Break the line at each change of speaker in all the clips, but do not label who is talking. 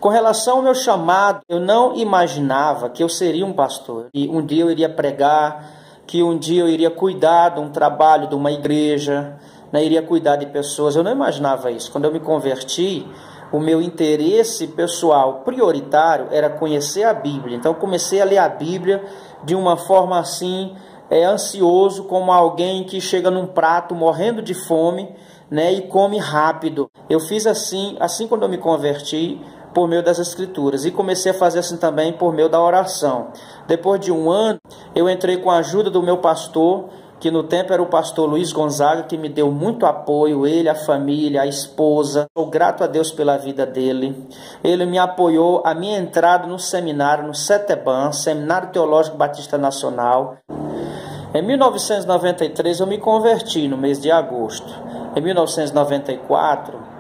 Com relação ao meu chamado, eu não imaginava que eu seria um pastor. E um dia eu iria pregar, que um dia eu iria cuidar de um trabalho, de uma igreja, né? Iria cuidar de pessoas. Eu não imaginava isso. Quando eu me converti, o meu interesse pessoal prioritário era conhecer a Bíblia. Então eu comecei a ler a Bíblia de uma forma assim, ansioso, como alguém que chega num prato morrendo de fome, né, e come rápido. Eu fiz assim quando eu me converti, por meio das Escrituras, e comecei a fazer assim também por meio da oração. Depois de um ano, eu entrei com a ajuda do meu pastor, que no tempo era o pastor Luiz Gonzaga, que me deu muito apoio, ele, a família, a esposa. Sou grato a Deus pela vida dele. Ele me apoiou a minha entrada no seminário, no CETEBAN, Seminário Teológico Batista Nacional. Em 1993 eu me converti no mês de agosto. Em 1994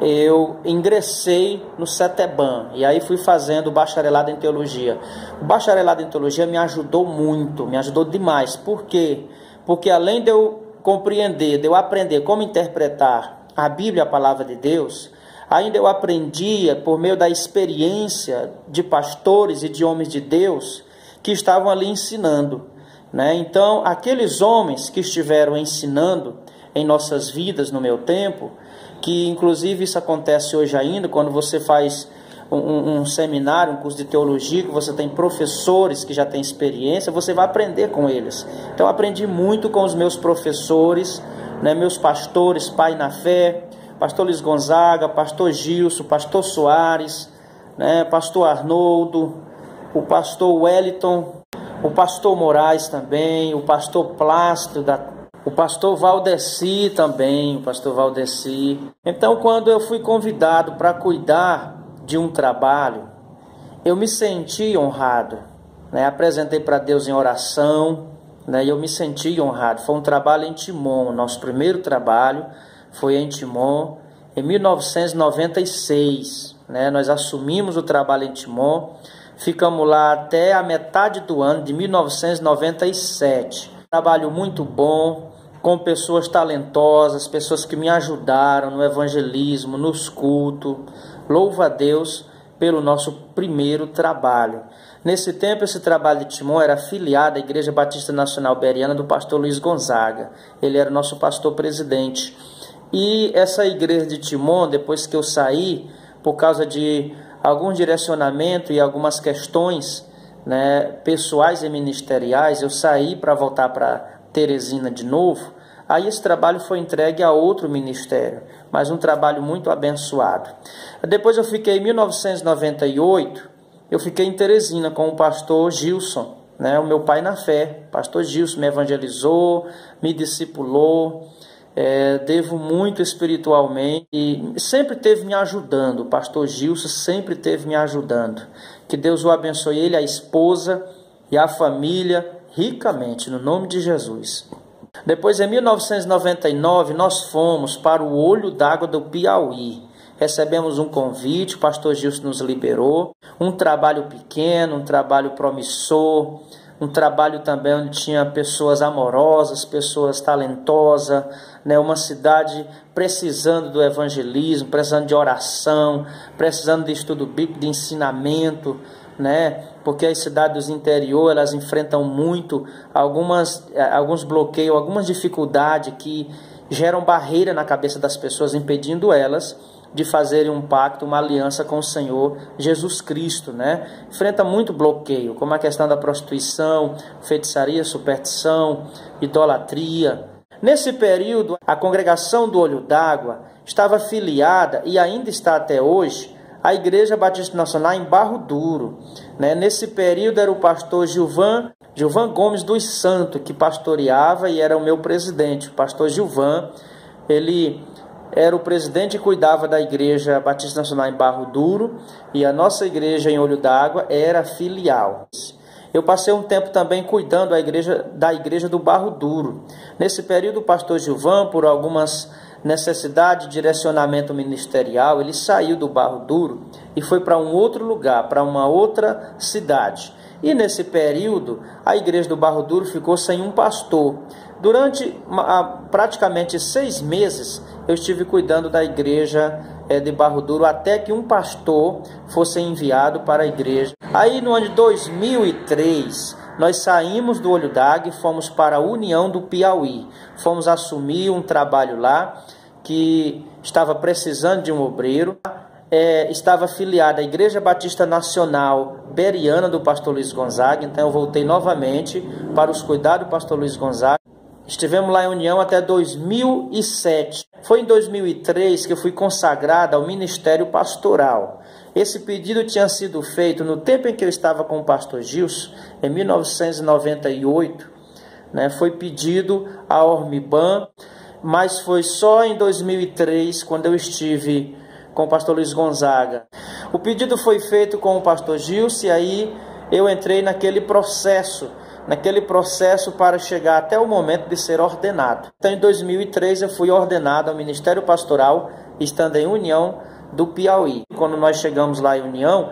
eu ingressei no CETEBAN e aí fui fazendo o bacharelado em teologia. O bacharelado em teologia me ajudou muito, me ajudou demais. Por quê? Porque além de eu compreender, de eu aprender como interpretar a Bíblia, a palavra de Deus, ainda eu aprendia por meio da experiência de pastores e de homens de Deus que estavam ali ensinando, né? Então, aqueles homens que estiveram ensinando em nossas vidas no meu tempo, que inclusive isso acontece hoje ainda, quando você faz um seminário, um curso de teologia, que você tem professores que já têm experiência, você vai aprender com eles. Então eu aprendi muito com os meus professores, né, meus pastores, pai na fé, pastor Luiz Gonzaga, pastor Gilson, pastor Soares, né, pastor Arnoldo, o pastor Wellington, o pastor Moraes também, o pastor Plácido o pastor Valdeci também, o pastor Valdeci. Então, quando eu fui convidado para cuidar de um trabalho, eu me senti honrado, né? Apresentei para Deus em oração, né? E eu me senti honrado. Foi um trabalho em Timon, nosso primeiro trabalho foi em Timon, em 1996. Né? Nós assumimos o trabalho em Timon, ficamos lá até a metade do ano de 1997. Trabalho muito bom, com pessoas talentosas, pessoas que me ajudaram no evangelismo, nos cultos. Louvo a Deus pelo nosso primeiro trabalho. Nesse tempo, esse trabalho de Timon era afiliado à Igreja Batista Nacional Beriana do pastor Luiz Gonzaga. Ele era nosso pastor presidente. E essa igreja de Timon, depois que eu saí, por causa de algum direcionamento e algumas questões, né, pessoais e ministeriais, eu saí para voltar para Teresina de novo. Aí esse trabalho foi entregue a outro ministério, mas um trabalho muito abençoado. Depois eu fiquei em 1998, eu fiquei em Teresina com o pastor Gilson, né, o meu pai na fé. O pastor Gilson me evangelizou, me discipulou, devo muito espiritualmente e sempre esteve me ajudando. O pastor Gilson sempre esteve me ajudando. Que Deus o abençoe, ele, a esposa e a família ricamente, no nome de Jesus. Depois, em 1999, nós fomos para o Olho d'Água do Piauí. Recebemos um convite, o pastor Gilson nos liberou. Um trabalho pequeno, um trabalho promissor, um trabalho também onde tinha pessoas amorosas, pessoas talentosas, né? Uma cidade precisando do evangelismo, precisando de oração, precisando de estudo bíblico, de ensinamento, né? Porque as cidades do interior, elas enfrentam muito alguns bloqueios, algumas dificuldades que geram barreira na cabeça das pessoas, impedindo elas de fazerem um pacto, uma aliança com o Senhor Jesus Cristo, né? Enfrenta muito bloqueio, como a questão da prostituição, feitiçaria, superstição, idolatria. Nesse período, a congregação do Olho d'Água estava afiliada, e ainda está até hoje, à Igreja Batista Nacional em Barro Duro. Né? Nesse período era o pastor Gilvan Gomes dos Santos que pastoreava e era o meu presidente. O pastor Gilvan, ele era o presidente e cuidava da Igreja Batista Nacional em Barro Duro, e a nossa igreja em Olho d'Água era filial. Eu passei um tempo também cuidando da igreja do Barro Duro. Nesse período, o pastor Gilvan, por algumas necessidades de direcionamento ministerial, ele saiu do Barro Duro e foi para um outro lugar, para uma outra cidade. E nesse período, a igreja do Barro Duro ficou sem um pastor. Durante praticamente 6 meses, eu estive cuidando da igreja de Barro Duro, até que um pastor fosse enviado para a igreja. Aí no ano de 2003, nós saímos do Olho d'Águia e fomos para a União do Piauí. Fomos assumir um trabalho lá que estava precisando de um obreiro. Estava afiliada à Igreja Batista Nacional Beriana do pastor Luiz Gonzaga, então eu voltei novamente para os cuidados do pastor Luiz Gonzaga. Estivemos lá em União até 2007. Foi em 2003 que eu fui consagrado ao ministério pastoral. Esse pedido tinha sido feito no tempo em que eu estava com o pastor Gilson, em 1998, né? Foi pedido a Ormiban, mas foi só em 2003, quando eu estive com o pastor Luiz Gonzaga. O pedido foi feito com o pastor Gilson e aí eu entrei naquele processo para chegar até o momento de ser ordenado. Então em 2003 eu fui ordenado ao Ministério Pastoral, estando em União do Piauí. Quando nós chegamos lá em União,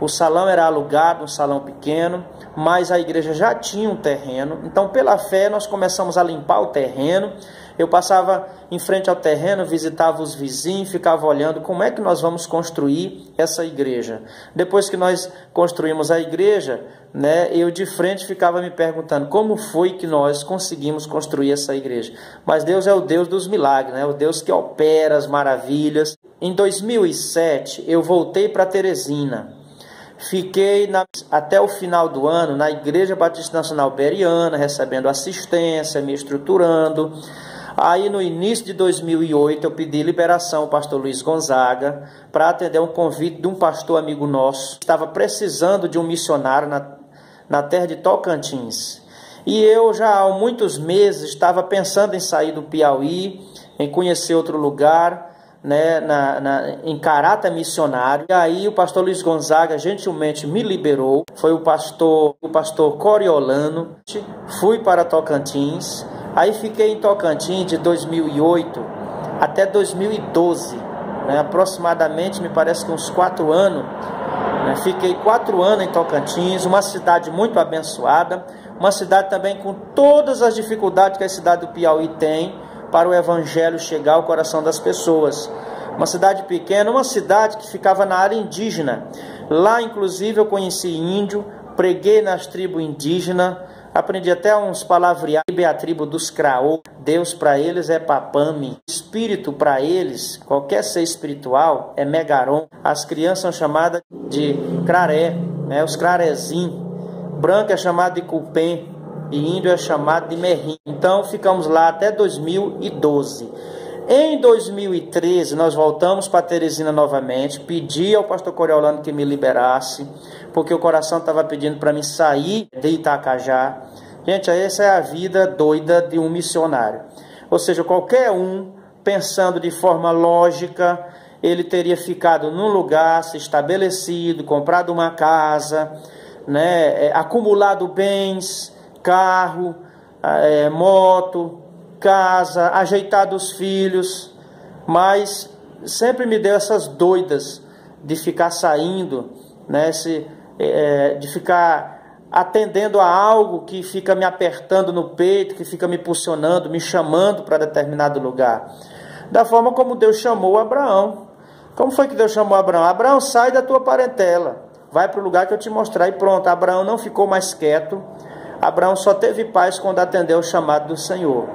o salão era alugado, um salão pequeno, mas a igreja já tinha um terreno. Então pela fé nós começamos a limpar o terreno. Eu passava em frente ao terreno, visitava os vizinhos, ficava olhando como é que nós vamos construir essa igreja. Depois que nós construímos a igreja, né, eu de frente ficava me perguntando como foi que nós conseguimos construir essa igreja. Mas Deus é o Deus dos milagres, né, o Deus que opera as maravilhas. Em 2007 eu voltei para Teresina. Fiquei até o final do ano na Igreja Batista Nacional Beriana, recebendo assistência, me estruturando. Aí no início de 2008 eu pedi liberação ao pastor Luiz Gonzaga para atender um convite de um pastor amigo nosso. Estava precisando de um missionário na terra de Tocantins. E eu já há muitos meses estava pensando em sair do Piauí, em conhecer outro lugar, né, em caráter missionário. E aí o pastor Luiz Gonzaga gentilmente me liberou. Foi o pastor Coriolano. Fui para Tocantins. Aí fiquei em Tocantins de 2008 até 2012, né, aproximadamente, me parece que uns 4 anos. Né, fiquei 4 anos em Tocantins, uma cidade muito abençoada, uma cidade também com todas as dificuldades que a cidade do Piauí tem para o evangelho chegar ao coração das pessoas. Uma cidade pequena, uma cidade que ficava na área indígena. Lá, inclusive, eu conheci índio, preguei nas tribos indígenas, aprendi até uns palavreados, a tribo dos Craô. Deus para eles é Papami. Espírito para eles, qualquer ser espiritual, é Megaron. As crianças são chamadas de Craré, né? Os Crarezinhos. Branco é chamado de Cupém e índio é chamado de Merrim. Então ficamos lá até 2012. Em 2013 nós voltamos para Teresina novamente, pedi ao pastor Coriolano que me liberasse, porque o coração estava pedindo para mim sair de Itacajá. Gente, essa é a vida doida de um missionário. Ou seja, qualquer um, pensando de forma lógica, ele teria ficado num lugar, se estabelecido, comprado uma casa, né, acumulado bens, carro, moto, casa, ajeitado os filhos, mas sempre me deu essas doidas de ficar saindo, né, de ficar atendendo a algo que fica me apertando no peito, que fica me impulsionando, me chamando para determinado lugar. Da forma como Deus chamou Abraão. Como foi que Deus chamou Abraão? Abraão, sai da tua parentela, vai para o lugar que eu te mostrar, e pronto. Abraão não ficou mais quieto. Abraão só teve paz quando atendeu o chamado do Senhor.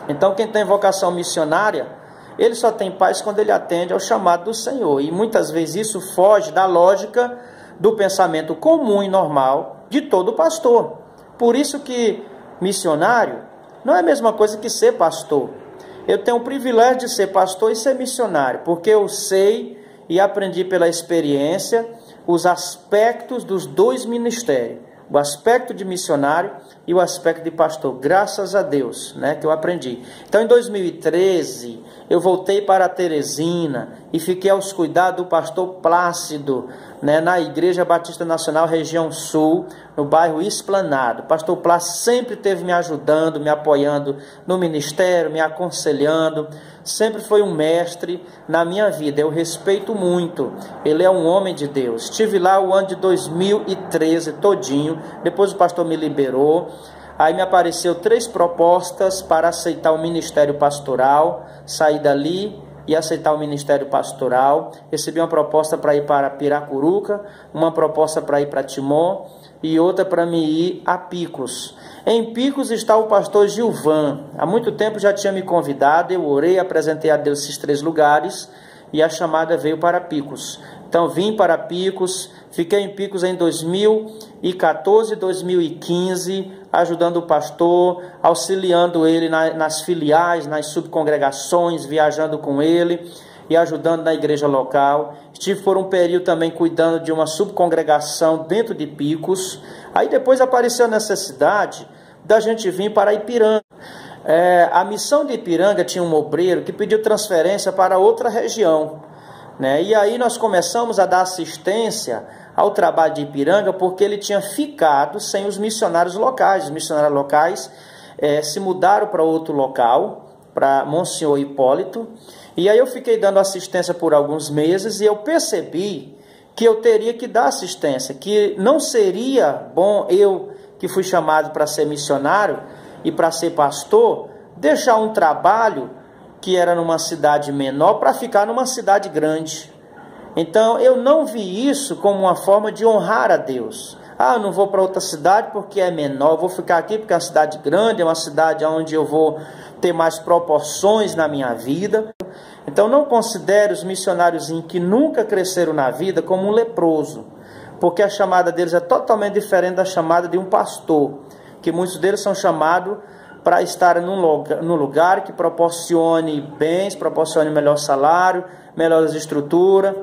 Então quem tem vocação missionária, ele só tem paz quando ele atende ao chamado do Senhor. E muitas vezes isso foge da lógica do pensamento comum e normal de todo pastor. Por isso que missionário não é a mesma coisa que ser pastor. Eu tenho o privilégio de ser pastor e ser missionário, porque eu sei e aprendi pela experiência os aspectos dos dois ministérios. O aspecto de missionário e o aspecto de pastor, graças a Deus, né, que eu aprendi. Então, em 2013, eu voltei para Teresina e fiquei aos cuidados do pastor Plácido, né, na Igreja Batista Nacional Região Sul, no bairro Esplanado. O pastor Plácido sempre esteve me ajudando, me apoiando no ministério, me aconselhando. Sempre foi um mestre na minha vida, eu respeito muito. Ele é um homem de Deus. Estive lá o ano de 2013 todinho, depois o pastor me liberou. Aí me apareceu 3 propostas para aceitar o ministério pastoral. Saí dali, e aceitar o ministério pastoral. Recebi uma proposta para ir para Piracuruca, uma proposta para ir para Timon e outra para me ir a Picos. Em Picos está o pastor Gilvan. Há muito tempo já tinha me convidado, eu orei, apresentei a Deus esses 3 lugares e a chamada veio para Picos. Então vim para Picos, fiquei em Picos em 2014, 2015, ajudando o pastor, auxiliando ele nas filiais, nas subcongregações, viajando com ele e ajudando na igreja local. Estive por um período também cuidando de uma subcongregação dentro de Picos. Aí depois apareceu a necessidade da gente vir para Ipiranga. A missão de Ipiranga tinha um obreiro que pediu transferência para outra região, né? E aí nós começamos a dar assistência ao trabalho de Ipiranga, porque ele tinha ficado sem os missionários locais. Os missionários locais se mudaram para outro local, para Monsenhor Hipólito, e aí eu fiquei dando assistência por alguns meses, e eu percebi que eu teria que dar assistência, que não seria bom eu, que fui chamado para ser missionário e para ser pastor, deixar um trabalho que era numa cidade menor para ficar numa cidade grande. Então eu não vi isso como uma forma de honrar a Deus. Eu não vou para outra cidade porque é menor, eu vou ficar aqui porque é uma cidade grande, é uma cidade onde eu vou ter mais proporções na minha vida. Então não considere os missionários que nunca cresceram na vida como um leproso, porque a chamada deles é totalmente diferente da chamada de um pastor, que muitos deles são chamados para estar num lugar que proporcione bens, proporcione melhor salário, melhores estruturas,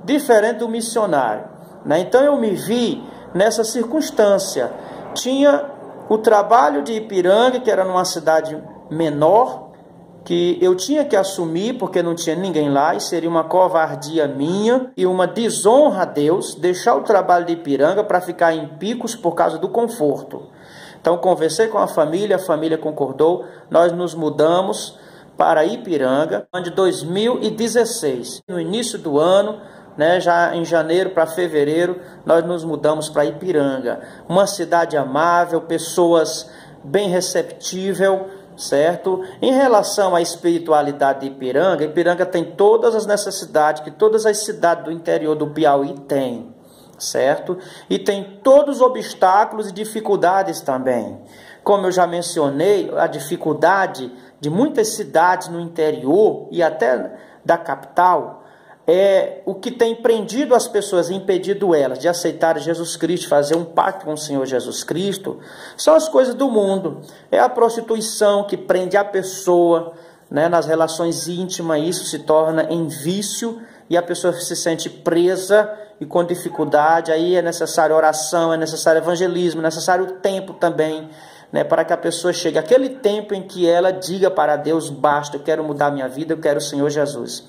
diferente do missionário, né? Então eu me vi nessa circunstância. Tinha o trabalho de Ipiranga, que era numa cidade menor, que eu tinha que assumir porque não tinha ninguém lá, e seria uma covardia minha e uma desonra a Deus deixar o trabalho de Ipiranga para ficar em Picos por causa do conforto. Então conversei com a família concordou, nós nos mudamos para Ipiranga, em 2016. No início do ano, né, já em janeiro para fevereiro, nós nos mudamos para Ipiranga. Uma cidade amável, pessoas bem receptíveis, certo? Em relação à espiritualidade de Ipiranga, Ipiranga tem todas as necessidades que todas as cidades do interior do Piauí têm, certo? E tem todos os obstáculos e dificuldades também. Como eu já mencionei, a dificuldade de muitas cidades no interior e até da capital é o que tem prendido as pessoas, impedido elas de aceitar Jesus Cristo, fazer um pacto com o Senhor Jesus Cristo, são as coisas do mundo. É a prostituição que prende a pessoa, né, nas relações íntimas, isso se torna em vício e a pessoa se sente presa e com dificuldade. Aí é necessário oração, é necessário evangelismo, é necessário tempo também, né, para que a pessoa chegue àquele tempo em que ela diga para Deus: basta, eu quero mudar minha vida, eu quero o Senhor Jesus.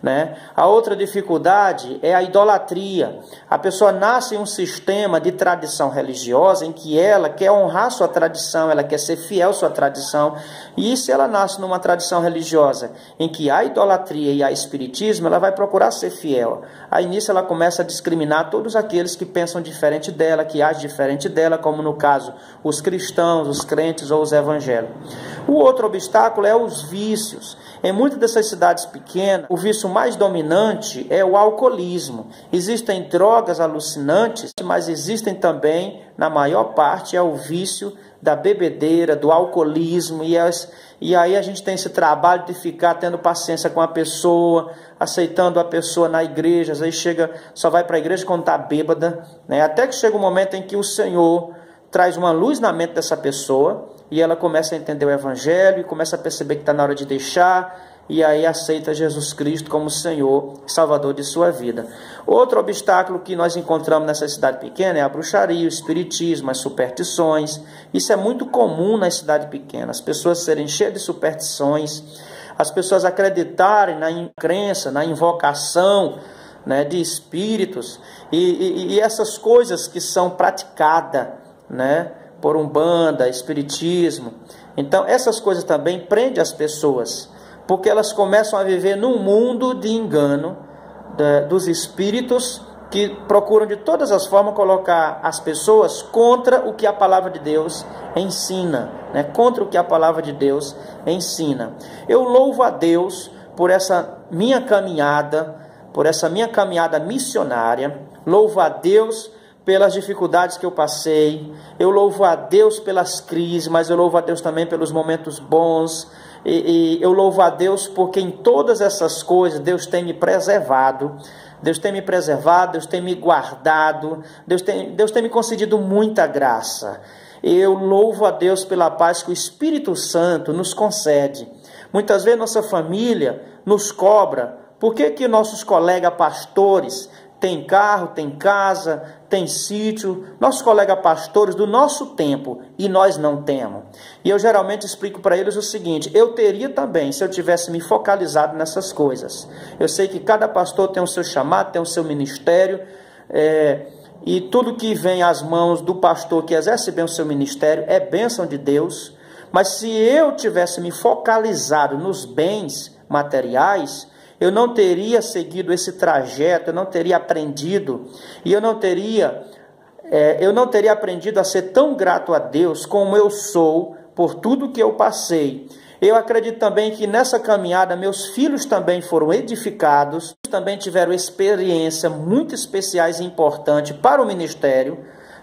Né? A outra dificuldade é a idolatria. A pessoa nasce em um sistema de tradição religiosa em que ela quer honrar sua tradição, ela quer ser fiel à sua tradição. E se ela nasce numa tradição religiosa em que há idolatria e há espiritismo, ela vai procurar ser fiel. Aí nisso ela começa a discriminar todos aqueles que pensam diferente dela, que agem diferente dela, como no caso os cristãos, os crentes ou os evangélicos. O outro obstáculo é os vícios. Em muitas dessas cidades pequenas, o vício mais dominante é o alcoolismo. Existem drogas alucinantes, mas existem também, na maior parte, é o vício da bebedeira, do alcoolismo. E aí a gente tem esse trabalho de ficar tendo paciência com a pessoa, aceitando a pessoa na igreja. Às vezes só vai para a igreja quando está bêbada, né? Até que chega um momento em que o Senhor traz uma luz na mente dessa pessoa e ela começa a entender o evangelho e começa a perceber que está na hora de deixar, e aí aceita Jesus Cristo como Senhor e Salvador de sua vida. Outro obstáculo que nós encontramos nessa cidade pequena é a bruxaria, o espiritismo, as superstições. Isso é muito comum na cidade pequena, as pessoas serem cheias de superstições, as pessoas acreditarem na crença, na invocação, né, de espíritos e essas coisas que são praticadas, né, por umbanda, espiritismo. Então essas coisas também prendem as pessoas, porque elas começam a viver num mundo de engano dos espíritos que procuram de todas as formas colocar as pessoas contra o que a palavra de Deus ensina, né? Contra o que a palavra de Deus ensina. Eu louvo a Deus por essa minha caminhada missionária. Louvo a Deus pelas dificuldades que eu passei, eu louvo a Deus pelas crises, mas eu louvo a Deus também pelos momentos bons, e eu louvo a Deus porque em todas essas coisas Deus tem me preservado, Deus tem me guardado, Deus tem me concedido muita graça. Eu louvo a Deus pela paz que o Espírito Santo nos concede. Muitas vezes nossa família nos cobra, por que nossos colegas pastores têm carro, têm casa, têm sítio, nossos colegas pastores do nosso tempo, e nós não temos? E eu geralmente explico para eles o seguinte: eu teria também, se eu tivesse me focalizado nessas coisas. Eu sei que cada pastor tem o seu chamado, tem o seu ministério, e tudo que vem às mãos do pastor que exerce bem o seu ministério é bênção de Deus. Mas se eu tivesse me focalizado nos bens materiais, eu não teria seguido esse trajeto, eu não teria aprendido, e eu não teria aprendido a ser tão grato a Deus como eu sou por tudo que eu passei. Eu acredito também que nessa caminhada meus filhos também foram edificados, também tiveram experiência muito especiais e importante para o ministério,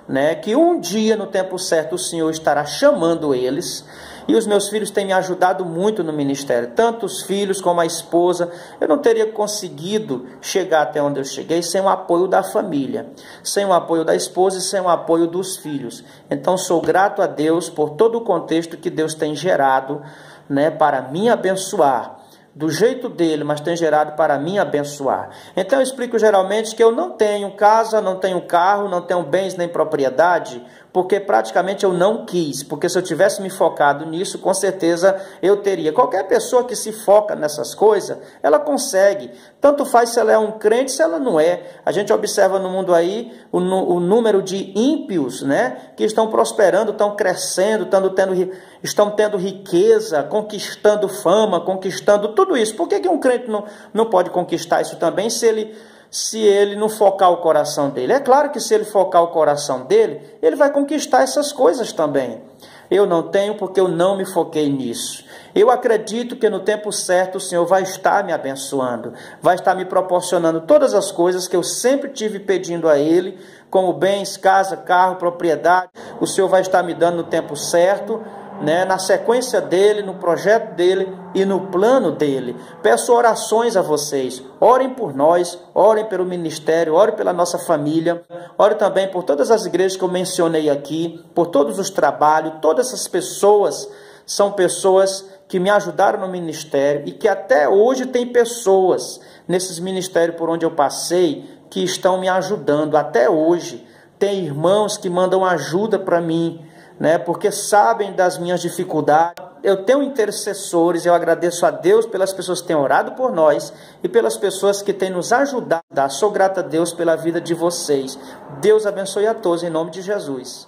né? Que um dia, no tempo certo, o Senhor estará chamando eles. E os meus filhos têm me ajudado muito no ministério, tanto os filhos como a esposa. Eu não teria conseguido chegar até onde eu cheguei sem o apoio da família, sem o apoio da esposa e sem o apoio dos filhos. Então sou grato a Deus por todo o contexto que Deus tem gerado, né, para me abençoar, do jeito dele, mas tem gerado para mim abençoar. Então eu explico geralmente que eu não tenho casa, não tenho carro, não tenho bens nem propriedade, porque praticamente eu não quis, porque se eu tivesse me focado nisso, com certeza eu teria. Qualquer pessoa que se foca nessas coisas, ela consegue. Tanto faz se ela é um crente, se ela não é. A gente observa no mundo aí o número de ímpios, né, que estão prosperando, estão crescendo, estão tendo riqueza, conquistando fama, conquistando tudo isso. Por que um crente não pode conquistar isso também se ele não focar o coração dele? É claro que se ele focar o coração dele, ele vai conquistar essas coisas também. Eu não tenho porque eu não me foquei nisso. Eu acredito que no tempo certo o Senhor vai estar me abençoando, vai estar me proporcionando todas as coisas que eu sempre tive pedindo a Ele, como bens, casa, carro, propriedade. O Senhor vai estar me dando no tempo certo, né, na sequência dele, no projeto dele e no plano dele. Peço orações a vocês, orem por nós, orem pelo ministério, orem pela nossa família, orem também por todas as igrejas que eu mencionei aqui, por todos os trabalhos. Todas essas pessoas são pessoas que me ajudaram no ministério e que até hoje tem pessoas nesses ministérios por onde eu passei que estão me ajudando até hoje. Tem irmãos que mandam ajuda para mim, né, porque sabem das minhas dificuldades. Eu tenho intercessores, eu agradeço a Deus pelas pessoas que têm orado por nós e pelas pessoas que têm nos ajudado. Sou grato a Deus pela vida de vocês. Deus abençoe a todos em nome de Jesus.